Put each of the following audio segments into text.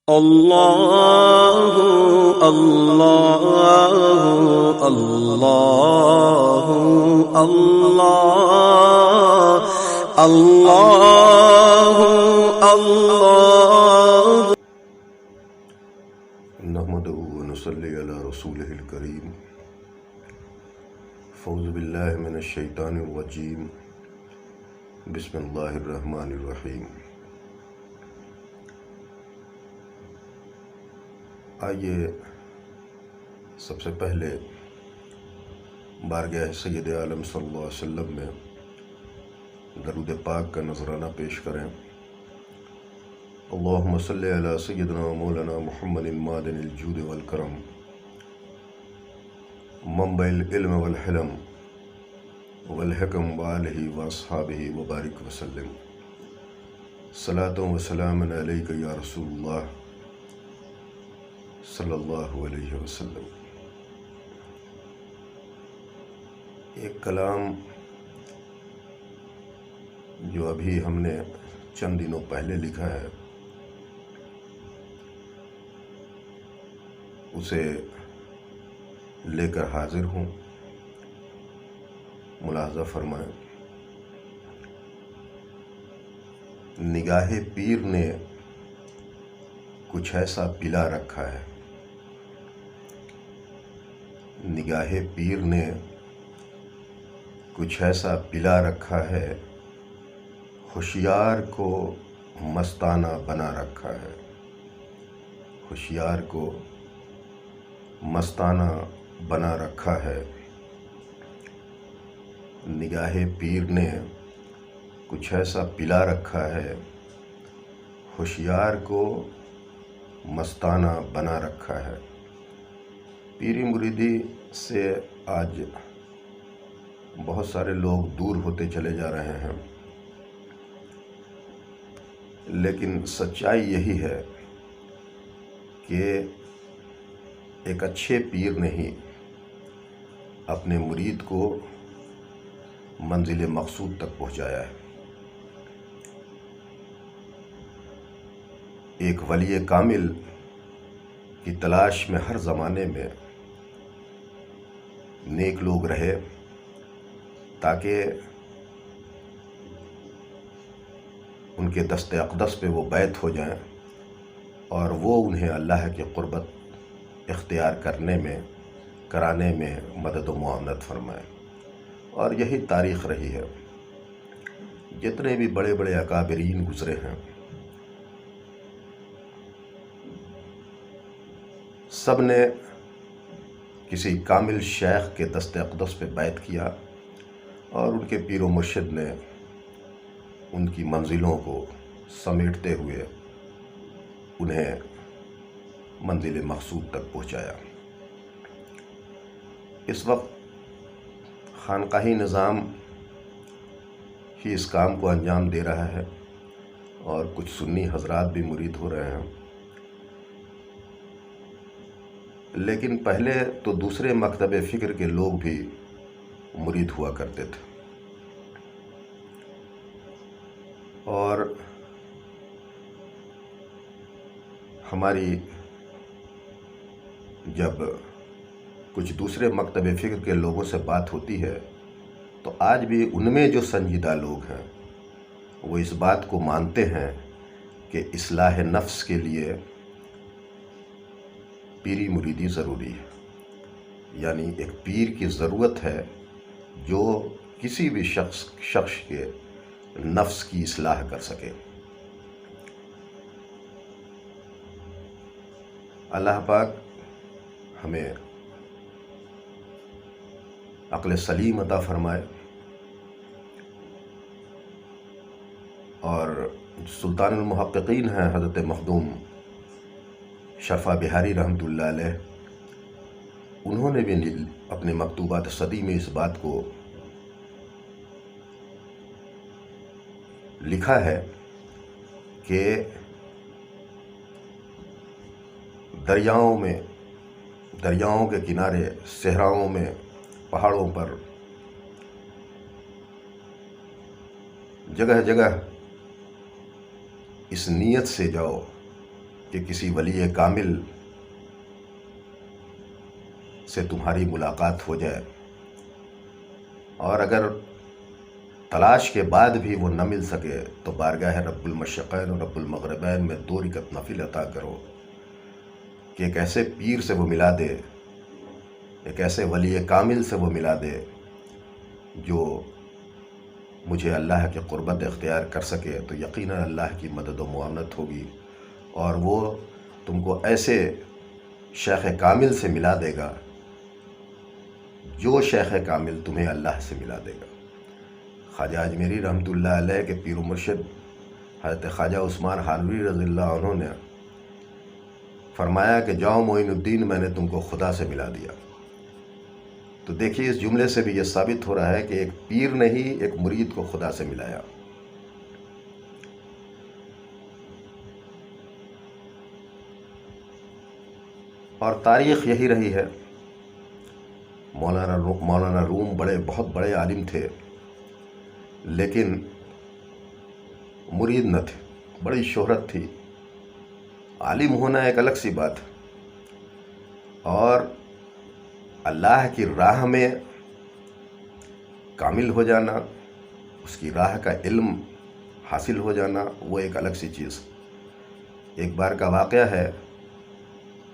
اللہ اللہ اللہ اللہ اللہ اللہ نحمدہ ونصلی علی رسولہ الکریم فاعوذ باللہ من الشیطان الرجیم بسم اللہ الرحمن الرحیم۔ آئیے سب سے پہلے بارگاہ سید عالم صلی اللہ علیہ وسلم میں درود پاک کا نذرانہ پیش کریں۔ اللہم صلی علی سیدنا و مولانا محمد معدن الجود والکرم منبع العلم والحلم والحکم وآلہ واصحابہ وبارک وسلم۔ صلاۃ و سلام علیک یا رسول اللہ صلی اللہ علیہ وسلم۔ ایک کلام جو ابھی ہم نے چند دنوں پہلے لکھا ہے، اسے لے کر حاضر ہوں، ملاحظہ فرمائیں۔ نگاہ پیر نے کچھ ایسا پلا رکھا ہے، نگاہ پیر نے کچھ ایسا پلا رکھا ہے، ہوشیار کو مستانہ بنا رکھا ہے، ہوشیار کو مستانہ بنا رکھا ہے۔ نگاہ پیر نے کچھ ایسا پلا رکھا ہے، ہوشیار کو مستانہ بنا رکھا ہے۔ پیری مریدی سے آج بہت سارے لوگ دور ہوتے چلے جا رہے ہیں، لیکن سچائی یہی ہے کہ ایک اچھے پیر نے ہی اپنے مرید کو منزل مقصود تک پہنچایا ہے۔ ایک ولی کامل کی تلاش میں ہر زمانے میں نیک لوگ رہے تاکہ ان کے دست اقدس پہ وہ بیعت ہو جائیں اور وہ انہیں اللہ کی قربت اختیار کرانے میں مدد و معاونت فرمائے۔ اور یہی تاریخ رہی ہے۔ جتنے بھی بڑے بڑے اکابرین گزرے ہیں، سب نے کسی کامل شیخ کے دست اقدس پہ بیعت کیا اور ان کے پیر و مرشد نے ان کی منزلوں کو سمیٹتے ہوئے انہیں منزل مقصود تک پہنچایا۔ اس وقت خانقاہی نظام ہی اس کام کو انجام دے رہا ہے اور کچھ سنی حضرات بھی مرید ہو رہے ہیں، لیکن پہلے تو دوسرے مکتب فکر کے لوگ بھی مرید ہوا کرتے تھے، اور ہماری جب کچھ دوسرے مکتب فکر کے لوگوں سے بات ہوتی ہے تو آج بھی ان میں جو سنجیدہ لوگ ہیں وہ اس بات کو مانتے ہیں کہ اصلاح نفس کے لیے پیری مریدی ضروری ہے، یعنی ایک پیر کی ضرورت ہے جو کسی بھی شخص کے نفس کی اصلاح کر سکے۔ اللہ پاک ہمیں عقل سلیم عطا فرمائے، اور سلطان المحققین ہیں حضرت مخدوم شفا بہاری رحمۃ اللہ علیہ، انہوں نے بھی اپنے مکتوبات صدی میں اس بات کو لکھا ہے کہ دریاؤں کے کنارے، صحراؤں میں، پہاڑوں پر جگہ جگہ اس نیت سے جاؤ کہ کسی ولی کامل سے تمہاری ملاقات ہو جائے، اور اگر تلاش کے بعد بھی وہ نہ مل سکے تو بارگاہ رب المشرقین اور رب المغربین میں 2 رکعت نفل عطا کرو کہ ایک ایسے پیر سے وہ ملا دے، ایک ایسے ولی کامل سے وہ ملا دے جو مجھے اللہ کی قربت اختیار کر سکے، تو یقیناً اللہ کی مدد و معاونت ہوگی، اور وہ تم کو ایسے شیخ کامل سے ملا دے گا جو شیخ کامل تمہیں اللہ سے ملا دے گا۔ خواجہ اجمیری رحمۃ اللہ علیہ کے پیر و مرشد حضرت خواجہ عثمان حالوی رضی اللہ عنہ نے فرمایا کہ جاؤ معین الدین، میں نے تم کو خدا سے ملا دیا۔ تو دیکھیے اس جملے سے بھی یہ ثابت ہو رہا ہے کہ ایک پیر نے ہی ایک مرید کو خدا سے ملایا۔ اور تاریخ یہی رہی ہے۔ مولانا روم بہت بڑے عالم تھے، لیکن مرید نہ تھے، بڑی شہرت تھی۔ عالم ہونا ایک الگ سی بات، اور اللہ کی راہ میں کامل ہو جانا، اس کی راہ کا علم حاصل ہو جانا، وہ ایک الگ سی چیز۔ ایک بار کا واقعہ ہے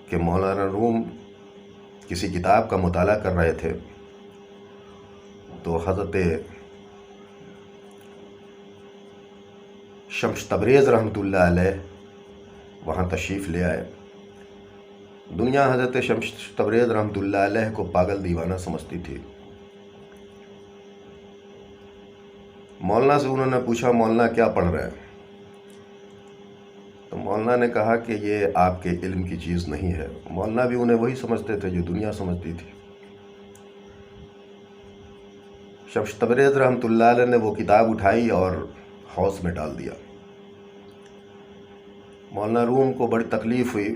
کہ مولانا روم کسی کتاب کا مطالعہ کر رہے تھے، تو حضرت شمس تبریز رحمۃ اللہ علیہ وہاں تشریف لے آئے۔ دنیا حضرت شمس تبریز رحمۃ اللہ علیہ کو پاگل دیوانہ سمجھتی تھی۔ مولانا سے انہوں نے پوچھا مولانا کیا پڑھ رہے ہیں؟ تو مولانا نے کہا کہ یہ آپ کے علم کی چیز نہیں ہے۔ مولانا بھی انہیں وہی سمجھتے تھے جو دنیا سمجھتی تھی۔ شمس تبریز رحمۃ اللہ علیہ نے وہ کتاب اٹھائی اور حوض میں ڈال دیا۔ مولانا روم کو بڑی تکلیف ہوئی،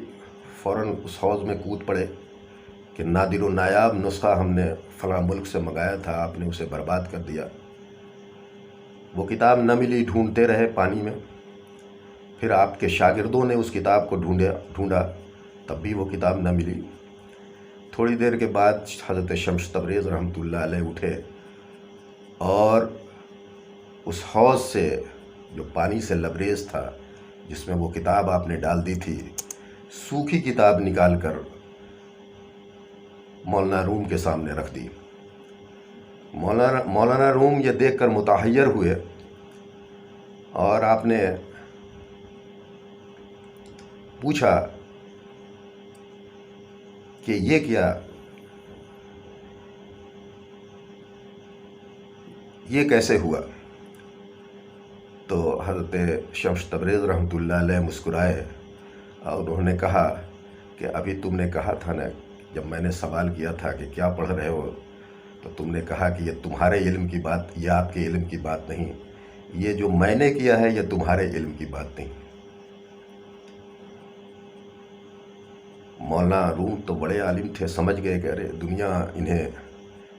فوراً اس حوض میں کود پڑے کہ نادر و نایاب نسخہ ہم نے فلاں ملک سے منگایا تھا، آپ نے اسے برباد کر دیا۔ وہ کتاب نہ ملی، ڈھونڈتے رہے پانی میں، پھر آپ کے شاگردوں نے اس کتاب کو ڈھونڈا، تب بھی وہ کتاب نہ ملی۔ تھوڑی دیر کے بعد حضرت شمس تبریز رحمۃ اللہ علیہ اٹھے اور اس حوض سے جو پانی سے لبریز تھا، جس میں وہ کتاب آپ نے ڈال دی تھی، سوکھی کتاب نکال کر مولانا روم کے سامنے رکھ دی۔ مولانا روم یہ دیکھ کر متحیر ہوئے، اور آپ نے پوچھا کہ یہ کیا، یہ کیسے ہوا؟ تو حضرت شمس تبریز رحمۃ اللہ علیہ مسکرائے اور انہوں نے کہا کہ ابھی تم نے کہا تھا نا، جب میں نے سوال کیا تھا کہ کیا پڑھ رہے ہو، تو تم نے کہا کہ یہ تمہارے علم کی بات، یہ آپ کے علم کی بات نہیں، یہ جو میں نے کیا ہے یہ تمہارے علم کی بات نہیں۔ مولانا روم تو بڑے عالم تھے، سمجھ گئے کہ ارے دنیا انہیں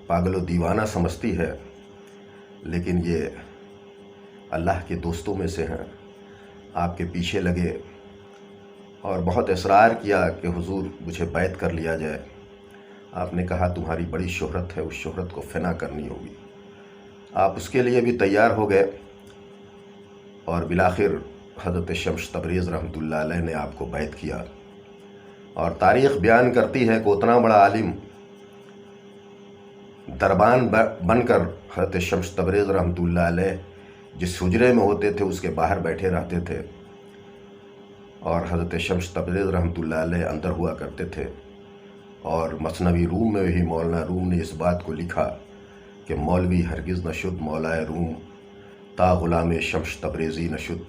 پاگل و دیوانہ سمجھتی ہے، لیکن یہ اللہ کے دوستوں میں سے ہیں۔ آپ کے پیچھے لگے اور بہت اصرار کیا کہ حضور مجھے بیعت کر لیا جائے۔ آپ نے کہا تمہاری بڑی شہرت ہے، اس شہرت کو فنا کرنی ہوگی۔ آپ اس کے لیے بھی تیار ہو گئے، اور بالآخر حضرت شمس تبریز رحمۃ اللہ علیہ نے آپ کو بیعت کیا۔ اور تاریخ بیان کرتی ہے کہ اتنا بڑا عالم دربان بن کر حضرت شمس تبریز رحمۃ اللہ علیہ جس حجرے میں ہوتے تھے اس کے باہر بیٹھے رہتے تھے، اور حضرت شمس تبریز رحمۃ اللہ علیہ اندر ہوا کرتے تھے۔ اور مثنوی روم میں بھی مولانا روم نے اس بات کو لکھا کہ مولوی ہرگز نہ شد مولائے روم، تا غلام شمس تبریزی نہ شد۔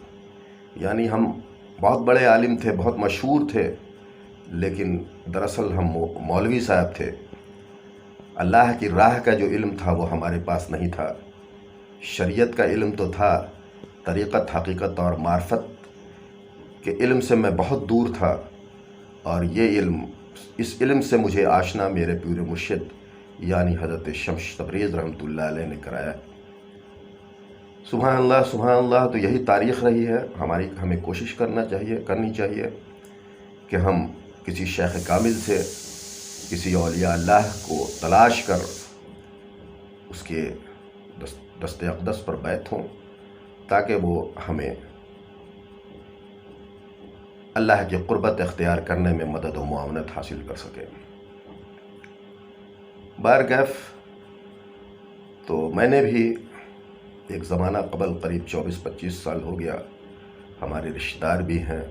یعنی ہم بہت بڑے عالم تھے، بہت مشہور تھے، لیکن دراصل ہم مولوی صاحب تھے۔ اللہ کی راہ کا جو علم تھا وہ ہمارے پاس نہیں تھا۔ شریعت کا علم تو تھا، طریقت، حقیقت اور معرفت کے علم سے میں بہت دور تھا، اور یہ علم، اس علم سے مجھے آشنا میرے پیر مرشد یعنی حضرت شمس تبریز رحمۃ اللہ علیہ نے کرایا۔ سبحان اللہ، سبحان اللہ۔ تو یہی تاریخ رہی ہے، ہمیں کوشش کرنی چاہیے کہ ہم کسی شیخ کامل سے، کسی اولیاء اللہ کو تلاش کر اس کے دست اقدس پر بیعت ہوں، تاکہ وہ ہمیں اللہ کی قربت اختیار کرنے میں مدد و معاونت حاصل کر سکے۔ بارگیف تو میں نے بھی ایک زمانہ قبل قریب 24-25 سال ہو گیا، ہمارے رشتہ دار بھی ہیں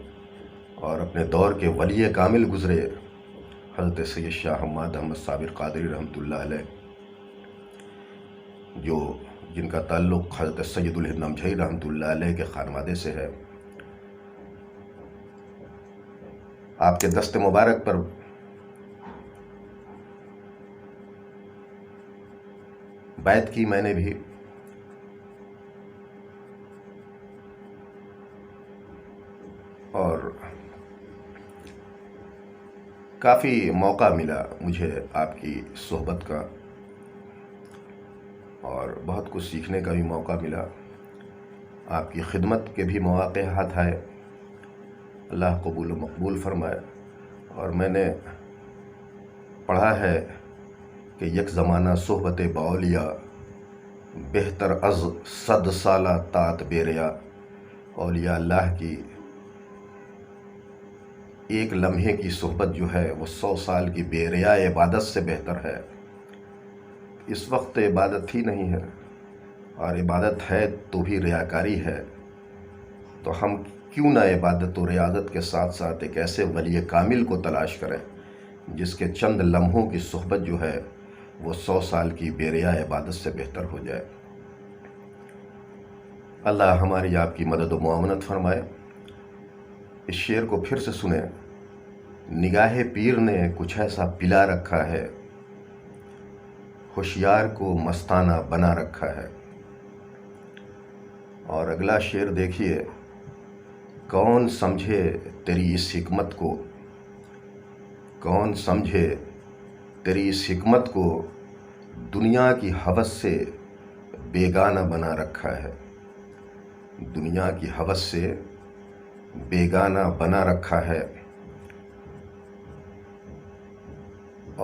اور اپنے دور کے ولی کامل گزرے حضرت سید شاہ حماد احمد صابر قادری رحمۃ اللہ علیہ، جن کا تعلق حضرت سید الہند نمجھئی رحمۃ اللہ علیہ کے خانوادے سے ہے۔ آپ کے دست مبارک پر بیعت کی میں نے بھی، اور کافی موقع ملا مجھے آپ کی صحبت کا، اور بہت کچھ سیکھنے کا بھی موقع ملا، آپ کی خدمت کے بھی مواقع ہاتھ آئے، اللہ قبول و مقبول فرمائے۔ اور میں نے پڑھا ہے کہ یک زمانہ صحبت باولیاء بہتر از 100 سالہ طاعت بیریا، اولیاء اللہ کی ایک لمحے کی صحبت جو ہے وہ 100 سال کی بیریا عبادت سے بہتر ہے۔ اس وقت عبادت ہی نہیں ہے، اور عبادت ہے تو بھی ریاکاری ہے، تو ہم کیوں نہ عبادت و ریاضت کے ساتھ ساتھ ایک ایسے ولی کامل کو تلاش کریں جس کے چند لمحوں کی صحبت جو ہے وہ 100 سال کی بیریا عبادت سے بہتر ہو جائے۔ اللہ ہماری آپ کی مدد و معاونت فرمائے۔ اس شعر کو پھر سے سنیں۔ نگاہ پیر نے کچھ ایسا پلا رکھا ہے، ہوشیار کو مستانہ بنا رکھا ہے۔ اور اگلا شعر دیکھیے، کون سمجھے تیری اس حکمت کو، کون سمجھے تیری اس حکمت کو، دنیا کی ہوس سے بیگانہ بنا رکھا ہے، دنیا کی ہوس سے بیگانہ بنا رکھا ہے۔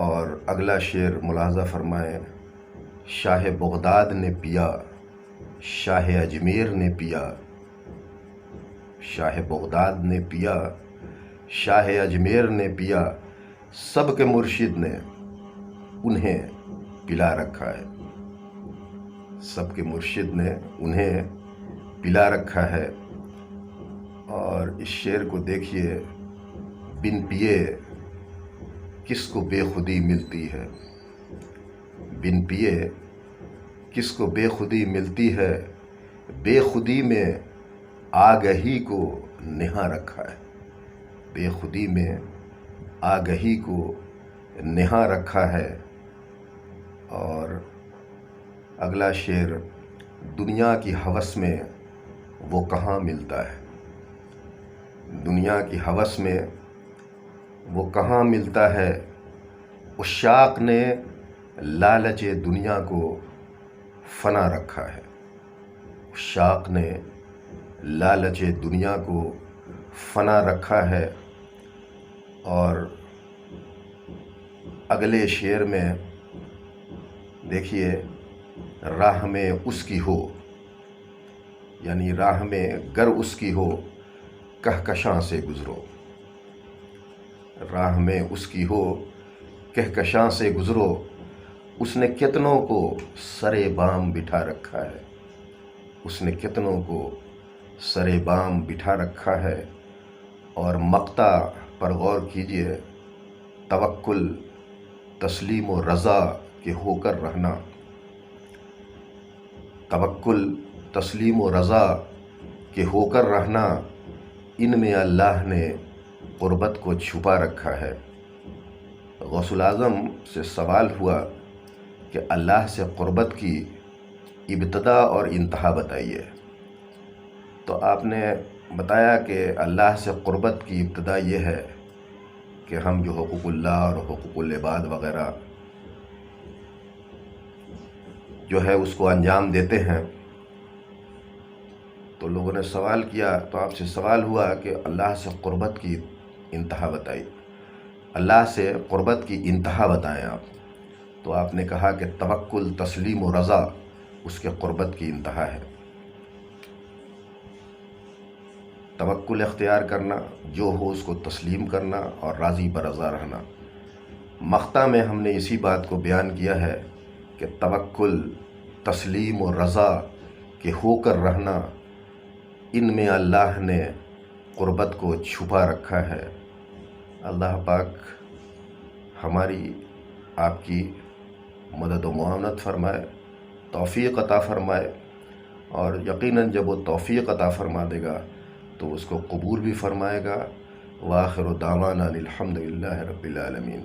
اور اگلا شعر ملاحظہ فرمائیں، شاہ بغداد نے پیا، شاہ اجمیر نے پیا، شاہ بغداد نے پیا، شاہ اجمیر نے پیا، سب کے مرشد نے انہیں پلا رکھا ہے، سب کے مرشد نے انہیں پلا رکھا ہے۔ اور اس شعر کو دیکھیے، بن پیے کس کو بے خودی ملتی ہے، بن پیے کس کو بے خودی ملتی ہے، بے خودی میں آگہی کو نہا رکھا ہے، بے خودی میں آگہی کو نہا رکھا ہے۔ اور اگلا شعر، دنیا کی ہوس میں وہ کہاں ملتا ہے، دنیا کی ہوس میں وہ کہاں ملتا ہے، عشاق نے لالچ دنیا کو فنا رکھا ہے، عشاق نے لالچ دنیا کو فنا رکھا ہے۔ اور اگلے شعر میں دیکھیے، راہ میں اس کی ہو، یعنی راہ میں گر اس کی ہو، کہکشاں سے گزرو، راہ میں اس کی ہو، کہکشاں سے گزرو، اس نے کتنوں کو سرے بام بٹھا رکھا ہے، اس نے کتنوں کو سرے بام بٹھا رکھا ہے۔ اور مقطع پر غور کیجئے، توکل تسلیم و رضا کے ہو کر رہنا، توکل تسلیم و رضا کے ہو کر رہنا، ان میں اللہ نے قربت کو چھپا رکھا ہے۔ غوث الاعظم سے سوال ہوا کہ اللہ سے قربت کی ابتدا اور انتہا بتائیے، تو آپ نے بتایا کہ اللہ سے قربت کی ابتدا یہ ہے کہ ہم جو حقوق اللہ اور حقوق العباد وغیرہ جو ہے اس کو انجام دیتے ہیں۔ تو لوگوں نے سوال کیا، تو آپ سے سوال ہوا کہ اللہ سے قربت کی انتہا بتائی، اللہ سے قربت کی انتہا بتائیں آپ، تو آپ نے کہا کہ توکل، تسلیم و رضا اس کے قربت کی انتہا ہے۔ توکل اختیار کرنا، جو ہو اس کو تسلیم کرنا اور راضی برضا رہنا۔ مقطع میں ہم نے اسی بات کو بیان کیا ہے کہ توکل، تسلیم و رضا کے ہو کر رہنا، ان میں اللہ نے قربت کو چھپا رکھا ہے۔ اللہ پاک ہماری آپ کی مدد و معاونت فرمائے، توفیق عطا فرمائے، اور یقیناً جب وہ توفیق عطا فرما دے گا تو اس کو قبول بھی فرمائے گا۔ وآخر دعوانا الحمد للہ رب العالمین۔